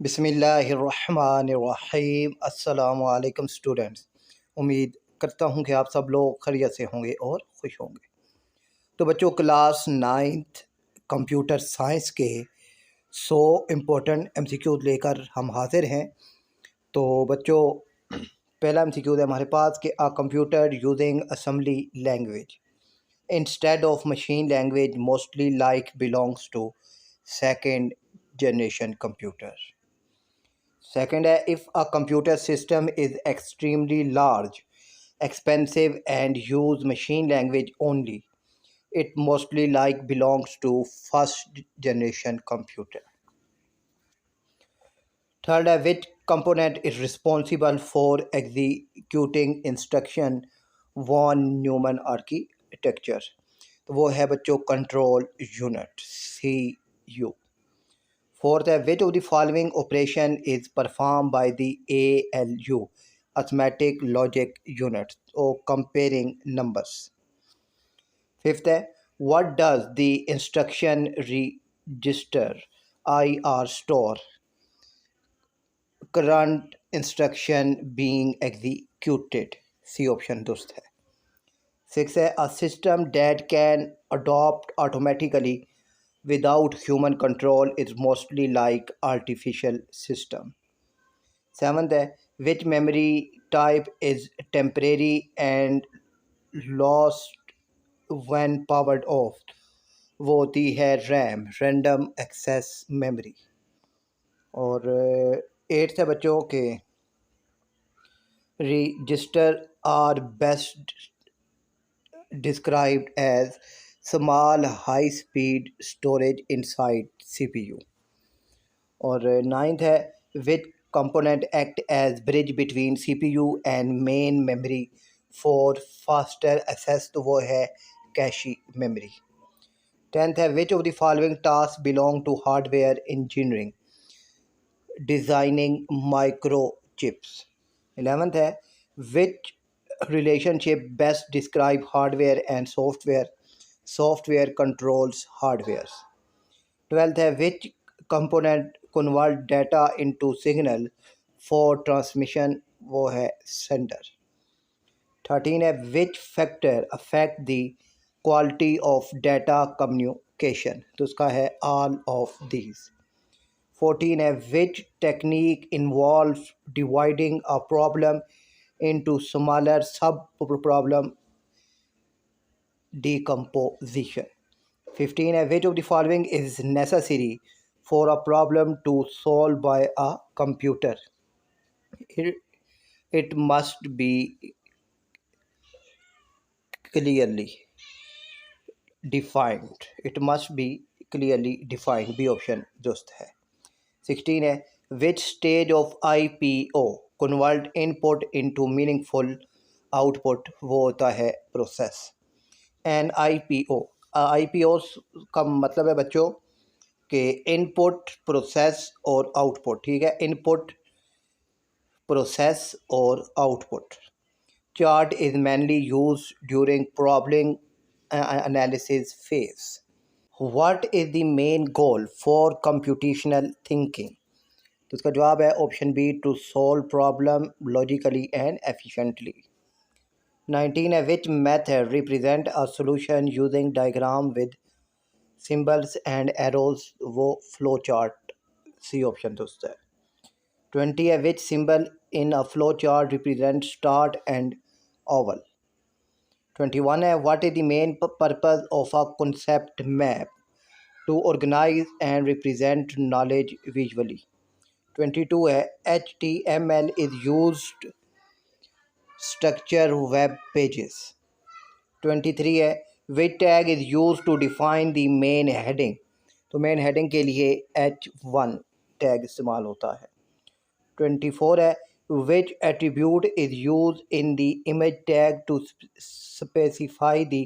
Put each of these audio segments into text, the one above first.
बिस्मिल्लाहिर्रहमानिर्रहीम। अस्सलामु अलैकुम स्टूडेंट्स। उम्मीद करता हूँ कि आप सब लोग खैरियत से होंगे और खुश होंगे। तो बच्चों, क्लास नाइन्थ कंप्यूटर साइंस के 100 इम्पोर्टेंट एमसीक्यूज लेकर हम हाजिर हैं। तो बच्चों, पहला एमसीक्यूज है हमारे पास कि a computer using assembly language instead of machine language mostly like belongs to second generation computer. Second है, if a computer system is extremely large, expensive and use machine language only, it mostly like belongs to first generation computer. Third है, which component is responsible for executing instruction von Neumann architecture? तो वो है बच्चों control unit CU. Fourth, which of the following operation is performed by the ALU, arithmetic logic unit, or comparing numbers? Fifth, what does the instruction register IR store? Current instruction being executed. C option दोस्त है. Sixth, a system that can adopt automatically without human control is mostly like artificial system. Seventh, which memory type is temporary and lost when powered off? वो होती है RAM, random access memory. और eighth है बच्चों के register are best described as small high speed storage inside CPU. और ninth है which component act as bridge between CPU and main memory for faster access, तो वो है कैशी मेमोरी। टेंथ है which of the following tasks belong to hardware engineering, designing microchips। 11th है which relationship best describe hardware and software, software controls hardware। 12th है which component convert data into signal for transmission, वो है sender। 13 है which factor affect the quality of data communication, तो उसका है all of these। 14 है which technique involves dividing a problem into smaller sub problem, decomposition। 15 है which of the following is necessary for a problem to solve by a computer? It must be clearly defined, it must be clearly defined, B option दुरुस्त है। 16 है which stage of IPO convert input into meaningful output, वो होता है process. N IPO का मतलब है बच्चों कि इनपुट प्रोसेस और आउटपुट, ठीक है, इनपुट प्रोसेस और output. Chart is mainly used during problem analysis phase. What is the main goal for computational thinking? तो इसका जवाब है option B, to solve problem logically and efficiently. 19 है which method represent a solution using diagram with symbols and arrows, वो flow chart, C option दोस्त है। 20 है which symbol in a flow chart represent start end oval. 21 है what is the main purpose of a concept map, to organise and represent knowledge visually. 22 है HTML is used structure web pages। 23 है which tag is used to define the main heading, तो main heading के लिए H1 tag इस्तेमाल होता है। 24 है which attribute is used in the image tag to specify the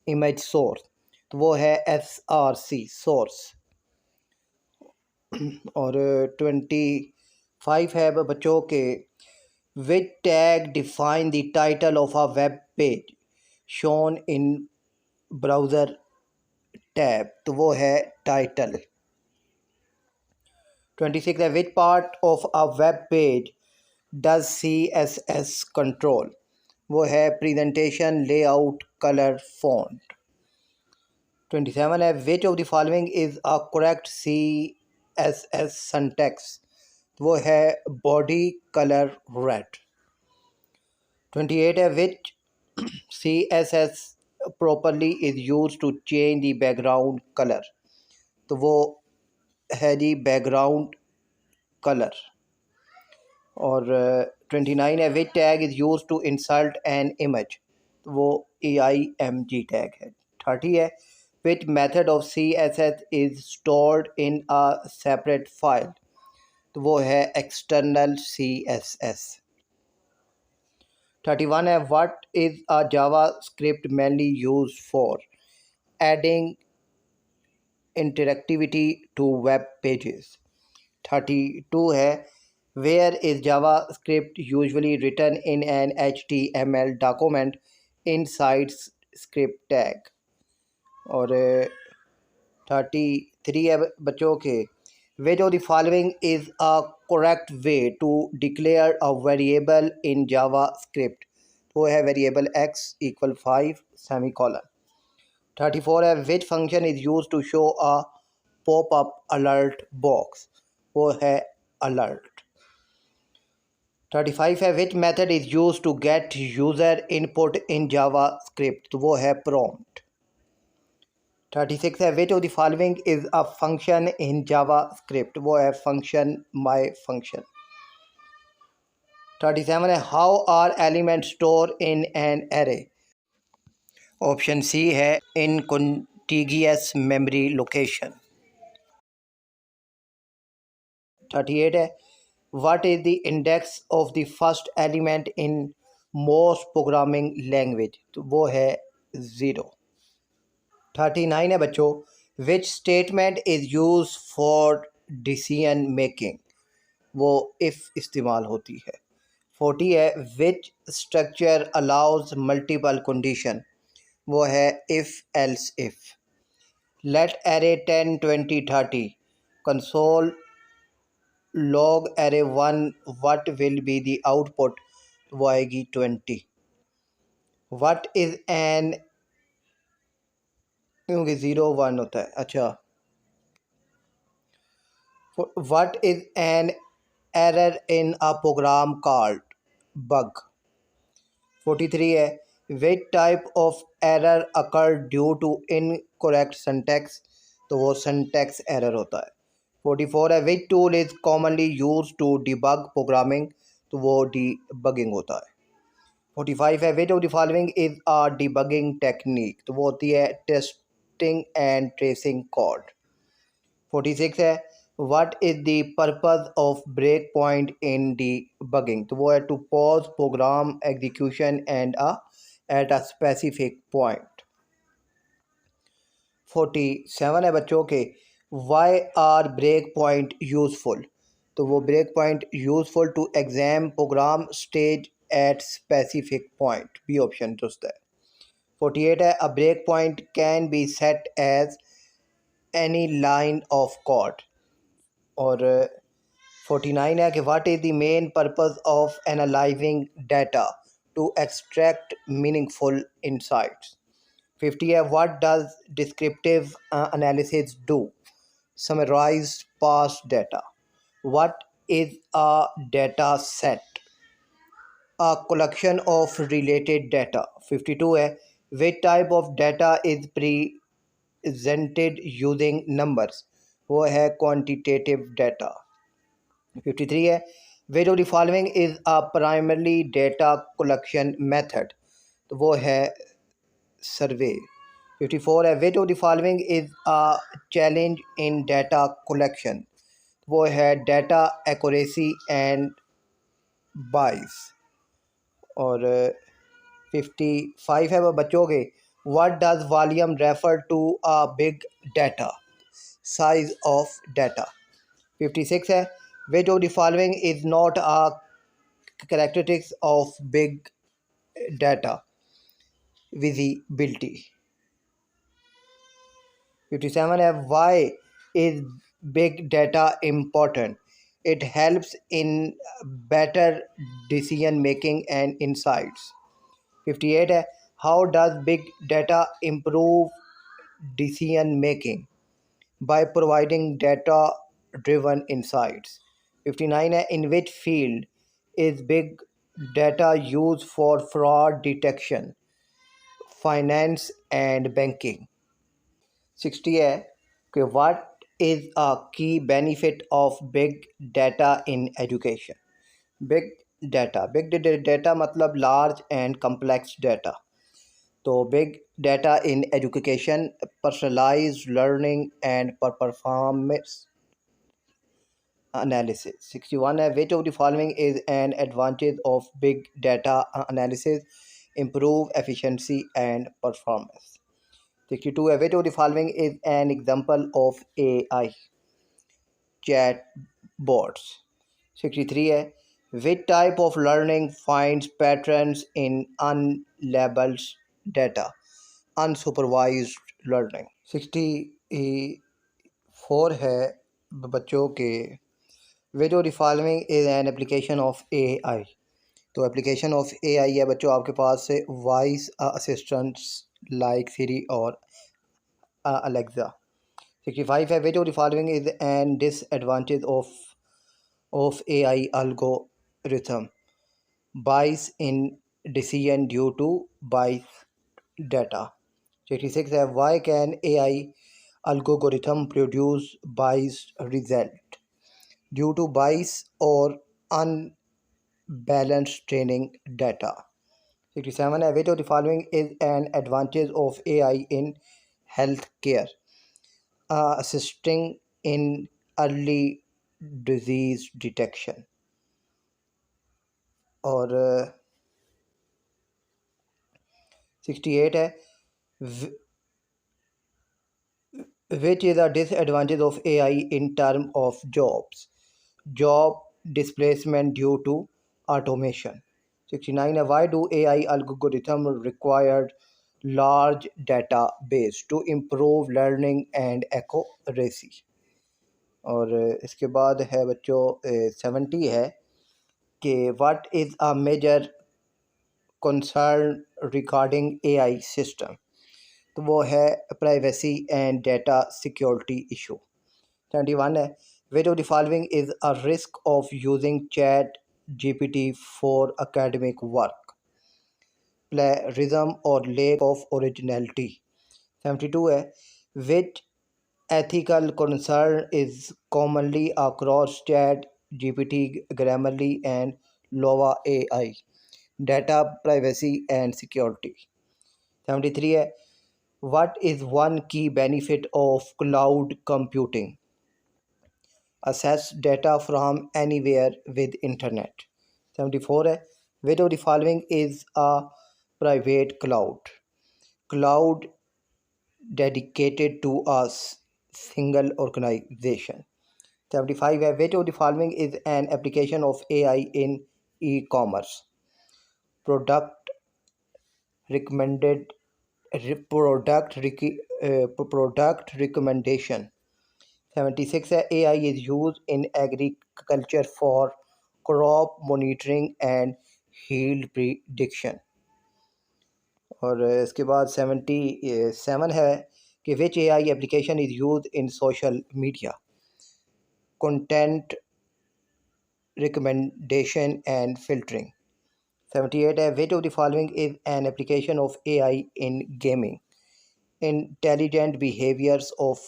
image source, तो वो है SRC source। और 25 है बच्चों के which tag define the title of a web page shown in browser tab, तो वो है टाइटल। 26 है which part of a web page does CSS control? वो है presentation, layout, color, font. 27 है which of the following is a correct CSS syntax? वो है body color red. 28 है which CSS properly is used to change the background color? तो वो है जी background color. और 29 है which tag is use to insert an image? तो वो EIMG टैग है. 30 है which method of CSS is stored in a separate file? तो वो है एक्सटर्नल CSS. 31 है what is a JavaScript mainly use for? Adding interactivity to web pages. 32 है where is JavaScript usually written in an HTML document inside script tag? और 33 है बच्चों के which of the following is a correct way to declare a variable in JavaScript? वो है variable x equal 5 semicolon. 34 है which function is used to show a pop-up alert box? वो है alert. 35 है which method is used to get user input in JavaScript? तो वो है prompt. 36 है which of the following is a function in JavaScript? वो है function my function. 37 है how are elements stored in an array? Option C है in contiguous memory location. 38 है what is the index of the first element in most programming language? तो वो है 0. 39 है बच्चों which statement is used for decision making? वो if इस्तेमाल होती है. 40 है which structure allows multiple condition? वो है if else if. let array 10 20 30 console log array 1 what will be the output? वो आएगी 20. what is an क्योंकि 0 1 होता है. अच्छा what is an error in a program called? bug. 43 है which type of error occur due to incorrect syntax? तो वो syntax error होता है. 44 है which tool is commonly used to debug programming? तो वो debugging होता है. 45 है which of the following is a debugging technique? तो वो होती है testing and tracing code. 46 है what is the purpose of breakpoint in debugging? तो वो है to pause program execution and at a specific point. 47 है बच्चों के why are breakpoint useful? तो वो breakpoint useful to examine program stage at specific point. B option दुरुस्त है. 48 है a breakpoint can be set as any line of code. और 49 है कि what is the main purpose of analyzing data? to extract meaningful insights. 50 है what does descriptive analysis do? summarize past data. what is a data set? a collection of related data. 52 है which type of data is presented using numbers? वो है quantitative data. 53 है which of the following is a primarily data collection method? तो वो है survey. 54 है which of the following is a challenge in data collection? वो है data accuracy and bias. और 55 है वो बच्चों के what does volume refer to? a big data, size of data. 56 है which of the following is not a characteristics of big data? visibility. 57 है why is big data important? It helps in better decision making and insights. 58 है, how does big data improve decision making? By providing data driven insights. 59 है, in which field is big data used for fraud detection, finance and banking? 60 है कि what is a key benefit of big data in education? Big data मतलब large and complex data. तो big data in education, personalized learning and performance analysis. 61 है, which of the following is an advantage of big data analysis? Improve efficiency and performance. 62 है, which of the following is an example of AI? Chat bots. 63 है, which type of learning finds patterns in unlabeled data? Unsupervised learning. 64 है बच्चों के, which of the following is an application of AI? तो application of AI है बच्चों आपके पास से voice assistants like सिरी और अलेक्सा. 65 है, which of the following is an disadvantage of AI algorithm? Bias in decision due to bias data. 66 है, why can AI algorithm produce biased result? Due to bias or unbalanced training data. 67 है, which of the following is an advantage of AI in healthcare? Assisting in early disease detection. और 68 है, which is a disadvantage of AI in terms of jobs? Job displacement due to automation. 69 है, why do AI algorithm required large database to improve learning and accuracy? और इसके बाद है बच्चों 70 है कि what is a major concern regarding AI system? तो वो है privacy and data security issue. 71 है, which of the following is a risk of using chat GPT for academic work? Plagiarism or lack of originality. 72 है, which ethical concern is commonly across chat GPT, Grammarly and Lova AI? Data privacy and security. 73 है, what is one key benefit of cloud computing? Access data from anywhere with internet. 74 है, which of the following is a private cloud? Cloud dedicated to a single organization. 75 है, which of the following is an application of AI in e-commerce? Product recommended product recommendation. 76 है, AI is used in agriculture for crop monitoring and yield prediction. और इसके बाद 77 है कि which AI application is used in social media? Content recommendation and filtering. 78 है, which of the following is an application of AI in gaming? Intelligent behaviors of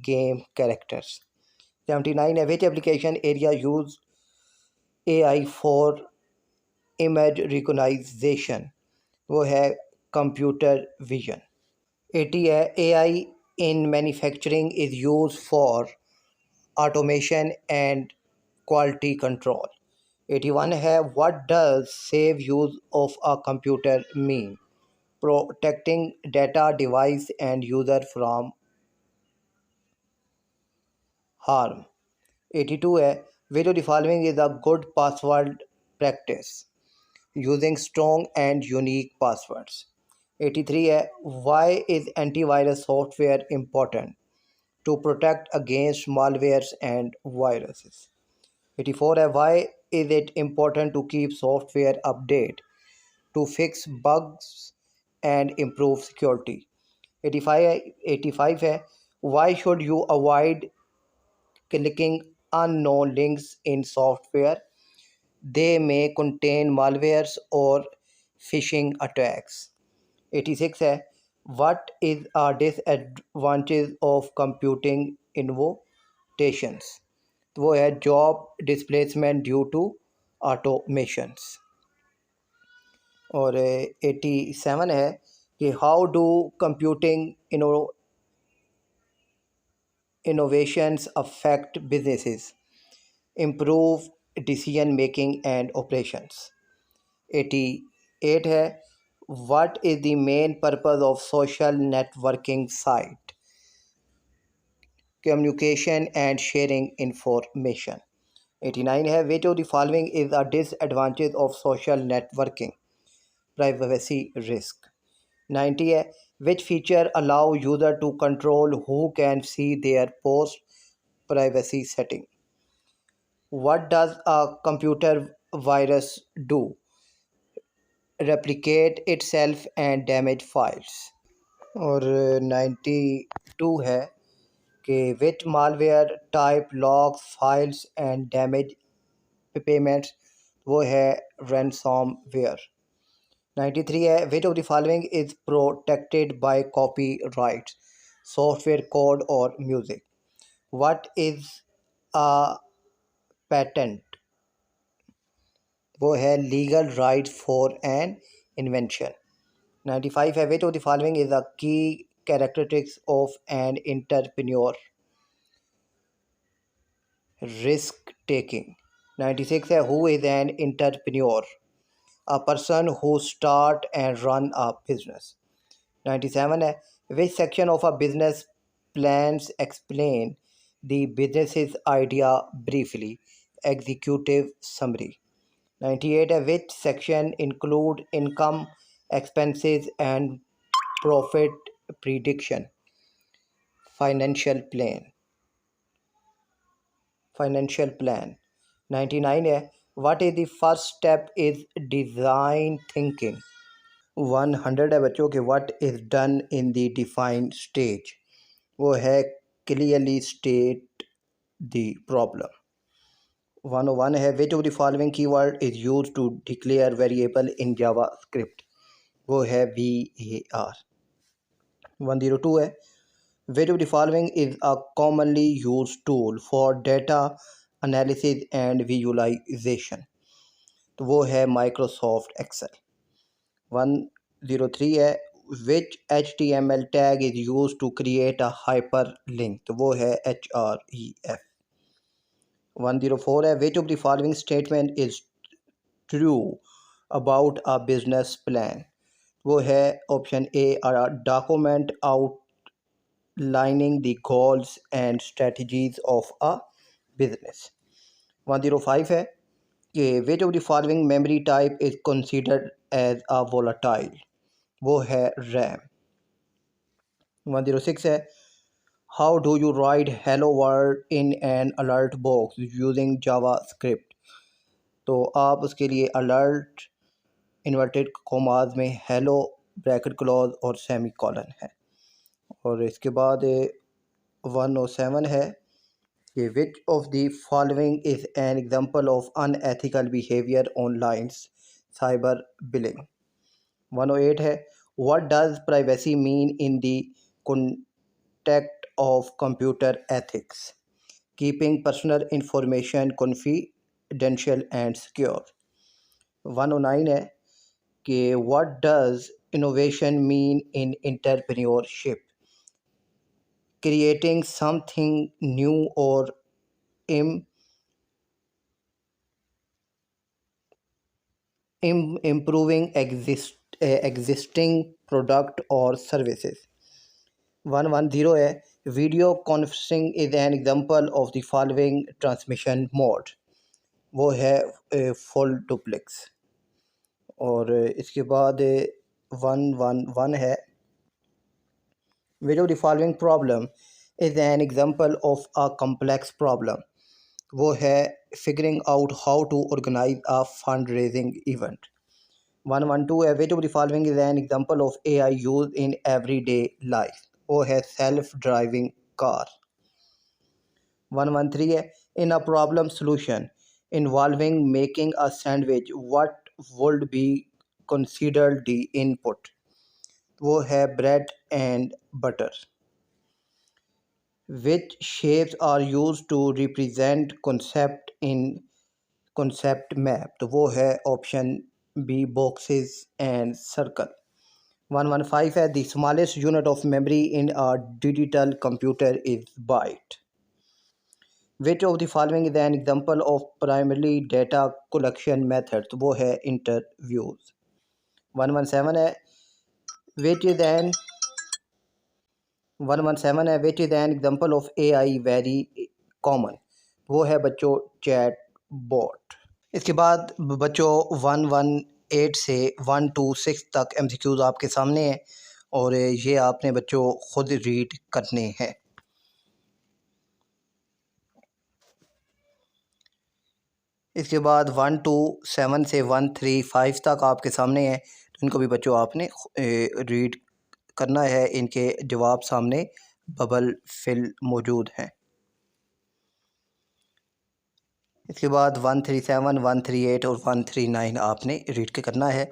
game characters. 79 है, which application area use AI for image recognition? वो है computer vision. 80 है, AI in manufacturing is used for automation and quality control. 81 है, what does safe use of a computer mean? Protecting data, device and user from harm. 82 है, which of the following is a good password practice? Using strong and unique passwords. 83 है, why is antivirus software important? to protect against malwares and viruses. 84 है why is it important to keep software update to fix bugs and improve security. 85 है why should you avoid clicking unknown links in software, they may contain malwares or phishing attacks. 86 है what is a disadvantage of computing innovations, तो वो है job displacement due to automations. और 87 है कि how do computing innovations affect businesses, improve decision making and operations. 88 है what is the main purpose of social networking site, communication and sharing information. 89 है which of the following is a disadvantage of social networking, privacy risk. 90 है which feature allow user to control who can see their post, privacy setting. What does a computer virus do, replicate itself and damage files. और 92 है कि which malware type locks files and damage payments, वो है ransomware. 93 है which of the following is protected by copyright, software code or music. What is a patent, वो है legal right for an invention. 95 है which of the following is a key characteristics of an entrepreneur, risk taking. 96 है who is an entrepreneur, a person who start and run a business. 97 है which section of a business plans explain the business's idea briefly, executive summary. 98 है which section include income, expenses and profit prediction, financial plan. 99 है what is the first step is design thinking. 100 है बच्चों के what is done in the define stage, वो है clearly state the problem. 101 है which of the following keyword is used to declare variable in JavaScript, वो है var. 102 है which of the following is a commonly used tool for data analysis and visualization, तो वो है Microsoft Excel. 103 है which HTML tag is used to create a hyperlink, तो वो है href. 104 है which of the following statement is true about a business plan, वो है option A a document outlining the goals and strategies of a business. 105 है कि which of the following memory type is considered as a volatile, वो है RAM. 106 है how do you write hello world in an alert box using JavaScript, तो आप उसके लिए alert inverted commas में हेलो ब्रैकेट क्लॉज और सेमी कॉलन है. और इसके बाद 107 है कि विच of the following is an example of unethical behaviour online cyber billing. 108 है what does privacy mean in the contact of computer ethics, keeping personal information confidential and secure. 109 है कि what does innovation mean in entrepreneurship, creating something new or im- improving existing product or services. 110 है video conferencing is an example of the following transmission mode, वो है full duplex. और इसके बाद 111 है which of the following problem is an example of a complex problem. वो है figuring out how to organise a fund raising event. 112 है which of the following is an example of AI use in everyday life. वो है self driving car. 113 है in a problem solution involving making a sandwich what would be considered the input. वो है bread and butter. Which shapes are used to represent concept in concept map? तो वो है option B boxes and circle. 115 है the smallest unit of memory in a digital computer is byte. Which of the following is an example of primary data collection method? तो वो है interviews. 117 है which is an 117 है which is an example of AI very common. वो है बच्चों chat bot. इसके बाद बच्चों 118 से 126 तक MCQs आपके सामने हैं और ये आपने बच्चों खुद रीड करने हैं। इसके बाद 127 से 135 तक आपके सामने हैं, तो इनको भी बच्चों आपने रीड करना है। इनके जवाब सामने बबल फिल मौजूद हैं। इसके बाद 137, 138 और 139 आपने रीड के करना है।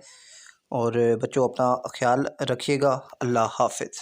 और बच्चों अपना ख्याल रखिएगा। अल्लाह हाफिज़।